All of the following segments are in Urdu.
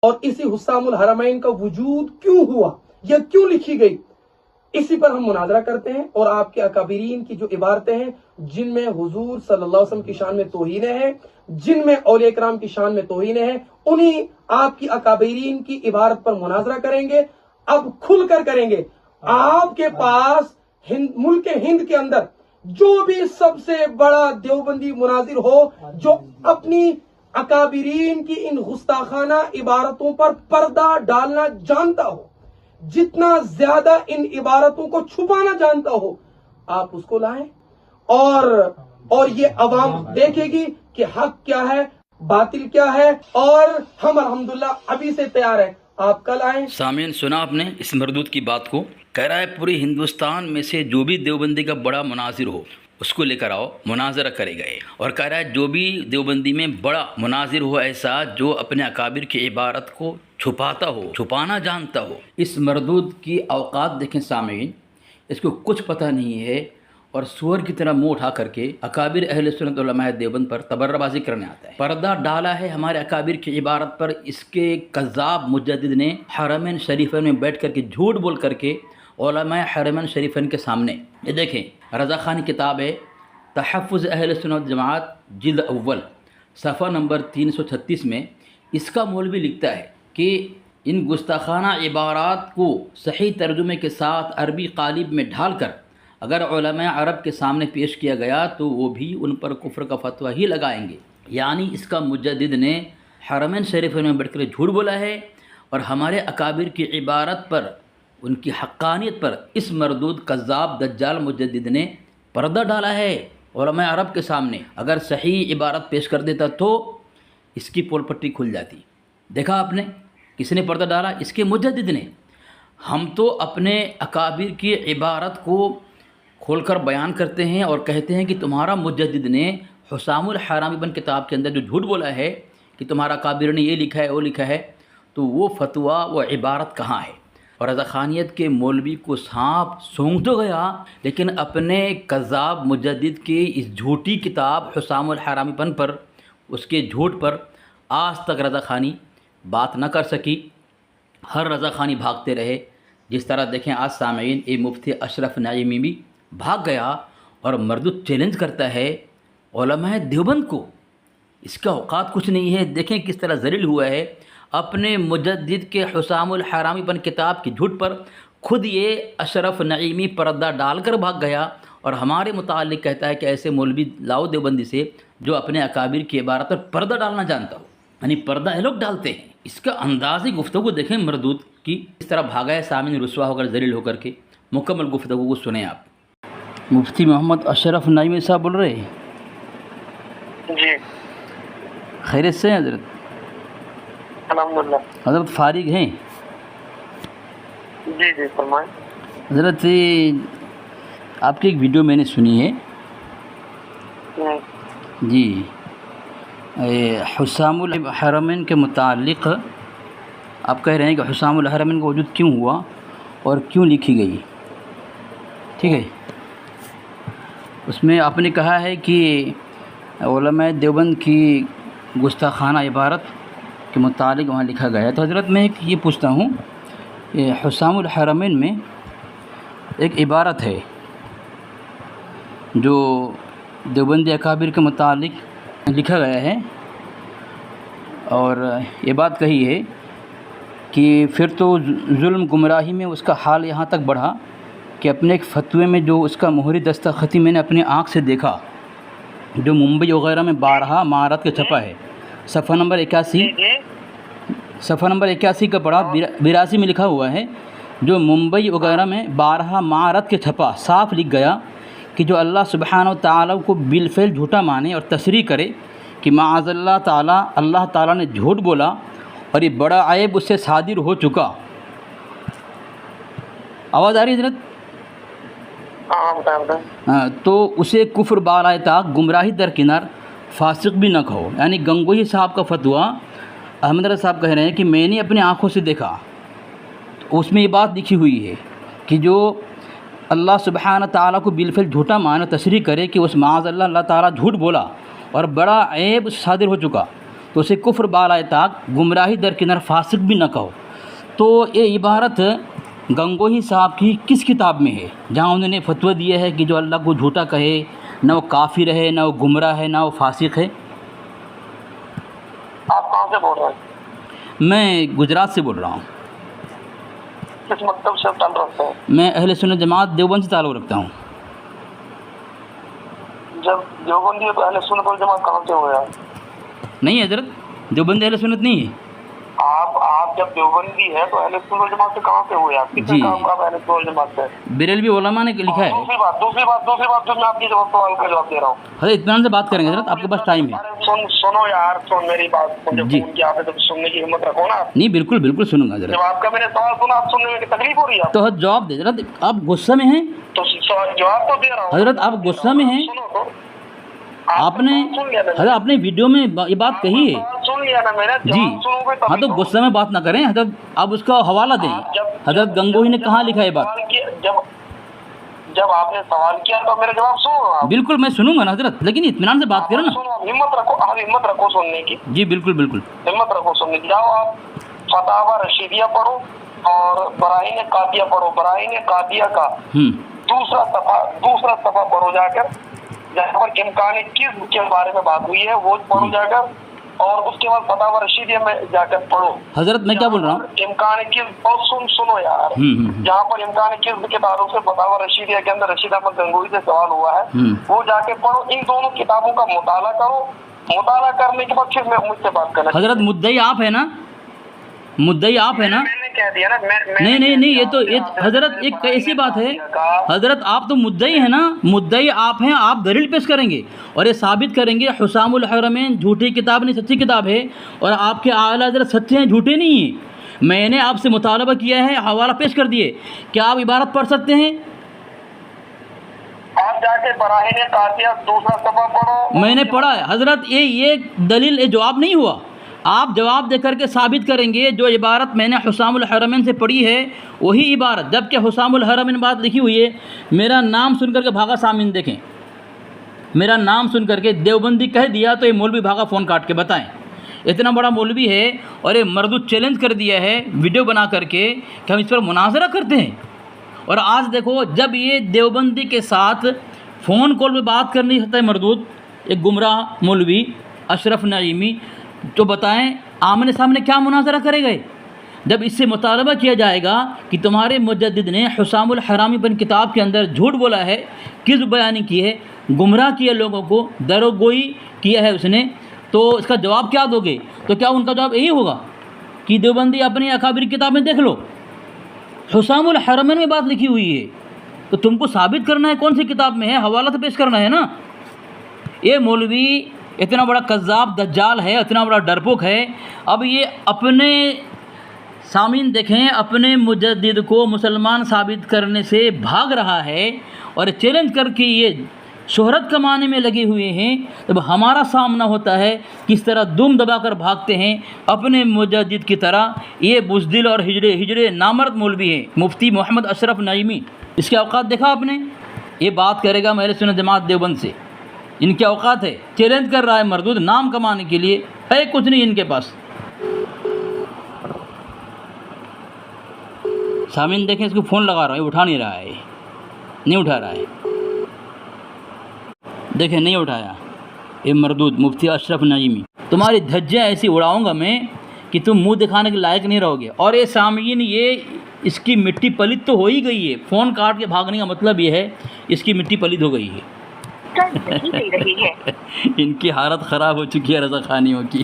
اور اسی حسام الحرمین کا وجود کیوں ہوا یا کیوں لکھی گئی، اسی پر ہم مناظرہ کرتے ہیں، اور آپ کے اکابرین کی جو عبارتیں ہیں جن میں حضور صلی اللہ علیہ وسلم کی شان میں توہینیں ہیں، جن میں اولیاء کرام کی شان میں توہینیں ہیں، انہی آپ کی اکابرین کی عبارت پر مناظرہ کریں گے۔ اب کھل کر کریں گے۔ آپ کے پاس ملک ہند کے اندر جو بھی سب سے بڑا دیوبندی مناظر ہو جو اپنی اکابرین کی ان گستاخانہ عبارتوں پر پردہ ڈالنا جانتا ہو، جتنا زیادہ ان عبارتوں کو چھپانا جانتا ہو، آپ اس کو لائیں، اور یہ عوام دیکھے گی کہ حق کیا ہے، باطل کیا ہے، اور ہم الحمدللہ ابھی سے تیار ہیں، آپ کل آئیں۔ سامعین، سنا آپ نے اس مردود کی بات کو؟ کہہ رہا ہے پورے ہندوستان میں سے جو بھی دیوبندی کا بڑا مناظر ہو اس کو لے کر آؤ، مناظرہ کرے گئے، اور کہہ رہا ہے جو بھی دیوبندی میں بڑا مناظر ہو ایسا جو اپنے اکابر کی عبارت کو چھپاتا ہو، چھپانا جانتا ہو۔ اس مردود کی اوقات دیکھیں سامعین، اس کو کچھ پتہ نہیں ہے، اور سور کی طرح منہ اٹھا کر کے اکابر اہل سنت علماء دیوبند پر تبرہ بازی کرنے آتا ہے۔ پردہ ڈالا ہے ہمارے اکابر کی عبارت پر اس کے کذاب مجدد نے حرمین شریفین میں بیٹھ کر کے جھوٹ بول کر کے علماء حرمین شریفین کے سامنے۔ یہ دیکھیں، رضا خانی کتاب ہے تحفظ اہل سنت جماعت جلد اول صفحہ نمبر 336 میں اس کا مولوی لکھتا ہے کہ ان گستاخانہ عبارات کو صحیح ترجمے کے ساتھ عربی قالب میں ڈھال کر اگر علماء عرب کے سامنے پیش کیا گیا تو وہ بھی ان پر کفر کا فتویٰ ہی لگائیں گے۔ یعنی اس کا مجدد نے حرمین شریفین میں بیٹھ کر جھوٹ بولا ہے، اور ہمارے اکابر کی عبارت پر، ان کی حقانیت پر اس مردود کذاب دجال مجدد نے پردہ ڈالا ہے علماء عرب کے سامنے۔ اگر صحیح عبارت پیش کر دیتا تو اس کی پول پٹی کھل جاتی۔ دیکھا آپ نے کس نے پردہ ڈالا؟ اس کے مجدد نے۔ ہم تو اپنے اکابر کی عبارت کو کھول کر بیان کرتے ہیں اور کہتے ہیں کہ تمہارا مجدد نے حسام الحرام بن کتاب کے اندر جو جھوٹ بولا ہے کہ تمہارا اکابر نے یہ لکھا ہے وہ لکھا ہے، تو وہ فتویٰ وہ عبارت کہاں ہے؟ اور رضا خانیت کے مولوی کو سانپ سونگھ تو گیا، لیکن اپنے کذاب مجدد کی اس جھوٹی کتاب حسام الحرام بن پر، اس کے جھوٹ پر آج تک رضا خانی بات نہ کر سکی۔ ہر رضا خانی بھاگتے رہے، جس طرح دیکھیں آج سامعین اے مفتی اشرف نعیمی بھی بھاگ گیا اور مردود چیلنج کرتا ہے علماء دیوبند کو۔ اس کا اوقات کچھ نہیں ہے۔ دیکھیں کس طرح ذلیل ہوا ہے اپنے مجدد کے حسام الحرامی بن کتاب کی جھوٹ پر۔ خود یہ اشرف نعیمی پردہ ڈال کر بھاگ گیا اور ہمارے متعلق کہتا ہے کہ ایسے مولوی لاؤ دیوبندی سے جو اپنے اکابر کی عبارت پر پردہ ڈالنا جانتا ہو۔ یعنی پردہ یہ لوگ ڈالتے ہیں۔ اس کا اندازی گفتگو دیکھیں مردود کی، اس طرح بھاگا ہے سامعین رسوا ہو کر ذلیل ہو کر کے۔ مکمل گفتگو کو سنیں آپ۔ مفتی محمد اشرف نعیمی صاحب بول رہے ہیں؟ جی خیریت سے ہیں حضرت؟ الحمدللہ۔ حضرت فارغ ہیں؟ جی جی فرمائیں۔ حضرت آپ کی ایک ویڈیو میں نے سنی ہے جی، حسام الحرمین کے متعلق آپ کہہ رہے ہیں کہ حسام الحرمین کا وجود کیوں ہوا اور کیوں لکھی گئی، ٹھیک ہے؟ اس میں آپ نے کہا ہے کہ علماء دیوبند کی گستاخانہ عبارت کے متعلق وہاں لکھا گیا ہے۔ تو حضرت میں یہ پوچھتا ہوں، حسام الحرمین میں ایک عبارت ہے جو دیوبندی اکابر کے متعلق لکھا گیا ہے، اور یہ بات کہی ہے کہ پھر تو ظلم گمراہی میں اس کا حال یہاں تک بڑھا کہ اپنے ایک فتوے میں جو اس کا مہری دستخطی میں نے اپنی آنکھ سے دیکھا، جو ممبئی وغیرہ میں بارہا مہارت کے چھپا ہے، صفحہ نمبر 81 کا پڑھا 82 میں لکھا ہوا ہے، جو ممبئی وغیرہ میں بارہا مہارت کے چھپا، صاف لکھ گیا کہ جو اللہ سبحانہ و تعالیٰ کو بالفعل جھوٹا مانے اور تصریح کرے کہ معاذ اللہ تعالیٰ نے جھوٹ بولا اور یہ بڑا عیب اس سے صادر ہو چکا۔ آواز آ رہی ہے حضرت؟ ہاں، تو اسے کفر بالائے طاق، گمراہی درکنار، فاسق بھی نہ کہو۔ یعنی گنگوہی صاحب کا فتویٰ احمد رضا صاحب کہہ رہے ہیں کہ میں نے اپنی آنکھوں سے دیکھا، اس میں یہ بات لکھی ہوئی ہے کہ جو اللہ سبحانہ تعالیٰ کو بالفعل جھوٹا مانے تصریح کرے کہ اس معاذ اللہ تعالیٰ جھوٹ بولا اور بڑا عیب صادر ہو چکا۔ تو اسے کفر بالائے طاق گمراہی درکنار فاسق بھی نہ کہو۔ تو یہ عبارت گنگوہی صاحب کی کس کتاب میں ہے جہاں انہوں نے فتویٰ دیا ہے کہ جو اللہ کو جھوٹا کہے نہ وہ کافر ہے، نہ وہ گمراہ ہے، نہ وہ فاسق ہے؟ آپ کہاں سے بول رہے ہیں؟ میں گجرات سے بول رہا ہوں۔ کس مکتب سے تعلق رکھتے ہیں؟ میں اہل سنت جماعت دیوبند سے تعلق رکھتا ہوں۔ جب دیوبندی ہے تو اہل سنت والجماعت کہاں سے ہوئے آپ؟ نہیں حضرت، دیوبند اہل سنت نہیں ہے۔ آپ جب دیوبندی ہے تو اہل سنت والجماعت سے کہاں سے ہوئے آپ؟ کس نے جی، کہا آپ اہل سنت والجماعت سے؟ بریلوی علماء نے لکھا ہے۔ دوسری بات جو میں آپ کی سوال کا جواب دے رہا ہوں۔ حضرت اطمینان سے بات کریں گے حضرت، آپ کے پاس ٹائم ہے۔ سنو یار، سن میری بات، مجھے جی۔ فون کیا آپ ہے تو سننے کی ہمت رکھو نا۔ نہیں بالکل بالکل سنوں گا حضرت۔ جب آپ کا میں نے سوال سنا، آپ سننے میں تکلیف ہو رہی ہے؟ تو حضرت جواب دے حضرت، آپ غصہ میں ہیں تو جواب تو دے رہا ہوں حضرت، آپ غصہ میں ہیں؟ سنو تو، آپ نے حضرت اپنے ویڈیو میں یہ بات کہی ہے سن لیا نا میں نے، جی۔ جواب سنو گے ہاں تو غصہ میں بات نہ کریں حضرت، آپ اس کا حوالہ دیں۔ حضرت گنگوہی نے کہاں لکھا ہے بات؟ جب آپ نے سوال کیا تو میرا جواب سنو آپ۔ بالکل میں سنوں گا نا حضرت، لیکن اطمینان سے بات کریں نا۔ سنو، ہمت رکھو، آپ ہمت رکھو سننے کی، جی بالکل بالکل۔ ہمت رکھو سننے کی۔ جاؤ آپ فتاوی رشیدیہ پڑھو اور براہین قاطعیہ پڑھو۔ براہین قاطعیہ کا دوسرا صفحہ پڑھو جا کر، جہاں پر امکان کذب کے بارے میں بات ہوئی ہے وہ پڑھو جا کر، اور اس کے بعد فتاوی رشیدیہ میں جا کر پڑھو۔ حضرت میں کیا بول رہا ہوں، امکان کذب، اور سنو یار، جہاں پر امکان کذب کے تعلق سے فتاوی رشیدیہ کے اندر رشید احمد گنگوہی سے سوال ہوا ہے، وہ جا کے پڑھو۔ ان دونوں کتابوں کا مطالعہ کرو، مطالعہ کرنے کے بعد پھر میں مجھ سے بات کرنا۔ حضرت مدعی آپ ہے نا، مدعی آپ ہے نا؟ میں نے کہہ دیا نا، نہیں، یہ تو حضرت ایک ایسی بات ہے حضرت، آپ تو مدعی ہیں نا، مدعی آپ ہیں، آپ دلیل پیش کریں گے اور یہ ثابت کریں گے حسام الحرمین جھوٹی کتاب نہیں سچی کتاب ہے، اور آپ کے اعلیٰ حضرت سچے ہیں جھوٹے نہیں ہیں۔ میں نے آپ سے مطالبہ کیا ہے، حوالہ پیش کر دیے، کیا آپ عبارت پڑھ سکتے ہیں؟ آپ جا کے براہین قاطعیہ دوسرا صفحہ پڑھو۔ میں نے پڑھا ہے حضرت، یہ دلیل، یہ جواب نہیں ہوا۔ آپ جواب دے کر کے ثابت کریں گے جو عبارت میں نے حسام الحرمین سے پڑھی ہے وہی عبارت، جبکہ حسام الحرمین بات لکھی ہوئی ہے، میرا نام سن کر کے بھاگا۔ سامعین دیکھیں، میرا نام سن کر کے دیوبندی کہہ دیا تو یہ مولوی بھاگا فون کاٹ کے، بتائیں اتنا بڑا مولوی ہے اور یہ مردود چیلنج کر دیا ہے ویڈیو بنا کر کے کہ ہم اس پر مناظرہ کرتے ہیں۔ اور آج دیکھو، جب یہ دیوبندی کے ساتھ فون کال پہ بات کرنی سکتا ہے مردود، ایک گمراہ مولوی اشرف نعیمی، تو بتائیں آمنے سامنے کیا مناظرہ کرے گئے؟ جب اس سے مطالبہ کیا جائے گا کہ تمہارے مجدد نے حسام الحرامی بن کتاب کے اندر جھوٹ بولا ہے، کذب بیانی کی ہے، گمراہ کیا لوگوں کو، دروگوئی کیا ہے اس نے، تو اس کا جواب کیا دو گے؟ تو کیا ان کا جواب یہی ہوگا کہ دیوبندی اپنی اکابر کتاب میں دیکھ لو، حسام الحرمین میں بات لکھی ہوئی ہے، تو تم کو ثابت کرنا ہے کون سی کتاب میں ہے، حوالہ تو پیش کرنا ہے نا۔ یہ مولوی اتنا بڑا کذاب دجال ہے، اتنا بڑا ڈرپوک ہے، اب یہ اپنے سامعین دیکھیں، اپنے مجدد کو مسلمان ثابت کرنے سے بھاگ رہا ہے اور چیلنج کر کے یہ شہرت کمانے میں لگے ہوئے ہیں۔ جب ہمارا سامنا ہوتا ہے کس طرح دم دبا کر بھاگتے ہیں اپنے مجدد کی طرح، یہ بزدل اور ہجڑے نامرد مولوی ہیں مفتی محمد اشرف نعیمی۔ اس کے اوقات دیکھا آپ نے؟ یہ بات کرے گا اہل سنت جماعت دیوبند سے، ان کے اوقات ہے، چیلنج کر رہا ہے مردود نام کمانے کے لیے، ہے کچھ نہیں ان کے پاس۔ سامعین دیکھیں، اس کو فون لگا رہا ہے، اٹھا نہیں رہا ہے، نہیں اٹھا رہا ہے، دیکھیں نہیں اٹھایا۔ یہ مردود مفتی اشرف نعیمی، تمہاری دھجیاں ایسی اڑاؤں گا میں کہ تم منہ دکھانے کے لائق نہیں رہو گے۔ اور یہ سامعین، یہ اس کی مٹی پلت تو ہو ہی گئی ہے، فون کاٹ کے بھاگنے کا مطلب یہ ہے اس کی مٹی پلت ہو گئی ہے، ان کی حالت خراب ہو چکی ہے رضا خانیوں کی۔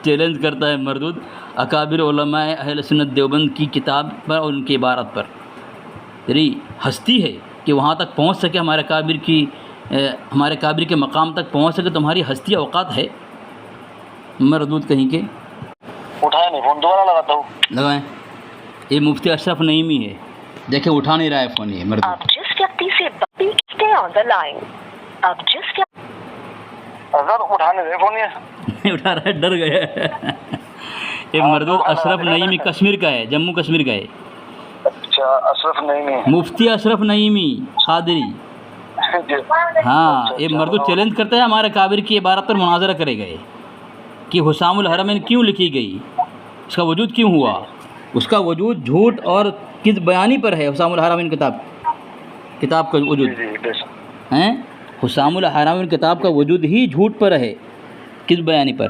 چیلنج کرتا ہے مردود اکابر علماء اہل سنت دیوبند کی کتاب پر اور ان کی عبارت پر۔ یعنی ہستی ہے کہ وہاں تک پہنچ سکے، ہمارے کابر کے مقام تک پہنچ سکے، تمہاری ہستی اوقات ہے مردود کہیں کے۔ اٹھایا نہیں فون، دوبارہ لگاتا ہوں، لگائیں۔ یہ مفتی اشرف نعیمی ہے، دیکھیں اٹھا نہیں رہا ہے فون، یہ مردود۔ آپ جس ویکتی سے stay on the line. آپ جس اگر اٹھانے دے فون، یہ نہیں اٹھا رہا ہے، ڈر گیا ہے۔ یہ مردود اشرف نعیمی کشمیر کا ہے، جموں کشمیر کا ہے، اچھا اشرف نعیمی، مفتی اشرف نعیمی قادری۔ ہاں، یہ مردود چیلنج کرتا ہے ہمارے کابر کی عبارت پر مناظرہ کرے گئے، کہ حسام الحرمین کیوں لکھی گئی، اس کا وجود کیوں ہوا، اس کا وجود جھوٹ اور کس بیانی پر ہے حسام الحرمین کتاب کا وجود ہیں، حسام الحرمین کتاب کا وجود ہی جھوٹ پر ہے، کس بیانی پر،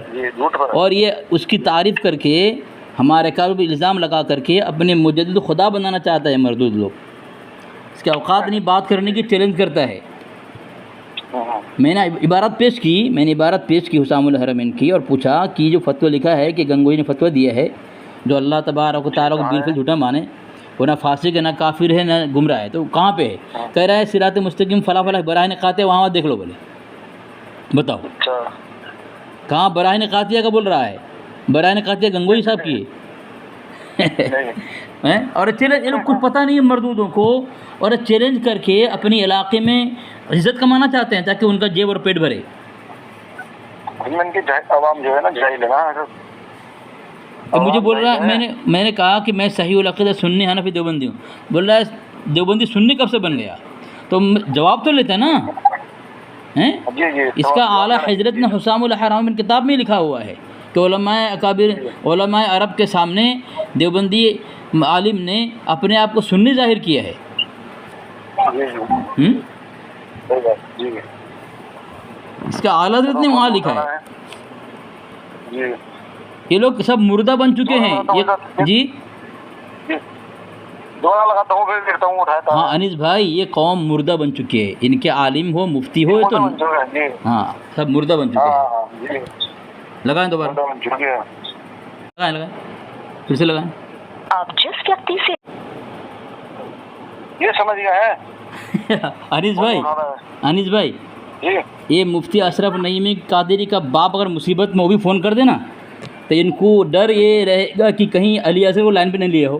اور یہ اس کی تعریف کر کے ہمارے کار پہ الزام لگا کر کے اپنے مجدد خدا بنانا چاہتا ہے مردود لوگ، اس کے اوقات نہیں بات کرنے کی چیلنج کرتا ہے۔ میں نے عبارت پیش کی حسام الحرمین کی اور پوچھا کہ جو فتویٰ لکھا ہے کہ گنگوئی نے فتویٰ دیا ہے جو اللہ تبارک و تعالیٰ کو بالکل جھوٹا مانے، وہ نہ فاسق ہے نہ کافر ہے نہ گمراہ ہے، تو کہاں پہ ہے؟ کہہ رہا ہے صراط مستقیم فلاں فلاں براہین قاطع، وہاں دیکھ لو، بولے بتاؤ کہاں براہین قاطعہ کا بول رہا ہے؟ براہین قاطعہ گنگوئی صاحب کی ہے، اور چیلنج، یہ لوگ کچھ پتہ نہیں ہے مردودوں کو، اور چیلنج کر کے اپنی علاقے میں عزت کمانا چاہتے ہیں تاکہ ان کا جیب اور پیٹ بھرے۔ عوام جو ہے نا جاہل ہے نا، اب مجھے بول رہا ہے، میں نے کہا کہ میں صحیح العقیدہ سنی حنفی دیوبندی ہوں، بول رہا ہے دیوبندی سنی کب سے بن گیا؟ تو جواب تو لیتا نا، اس کا اعلیٰ حضرت نے حسام الحرمین کتاب میں لکھا ہوا ہے کہ علماء اکابر، علماء عرب کے سامنے دیوبندی عالم نے اپنے آپ کو سنی ظاہر کیا ہے۔ اس کا اعلیٰ حضرت نے وہاں لکھا ہے۔ یہ لوگ سب مردہ بن چکے ہیں جی۔ ہاں انیس بھائی، یہ قوم مردہ بن چکی ہے، ان کے عالم ہو مفتی ہو تو ہاں سب مردہ بن چکے ہیں۔ لگائیں دوبارہ، لگائیں پھر سے لگائیں۔ آپ جس ویکتی سے یہ سمجھ گیا ہے انیس بھائی، یہ مفتی اشرف نعیمی قادری کا باپ اگر مصیبت میں وہ بھی فون کر دے نا تو ان کو ڈر یہ رہے گا کہ کہیں علی اصغر کو لائن پہ نہیں لیا ہو۔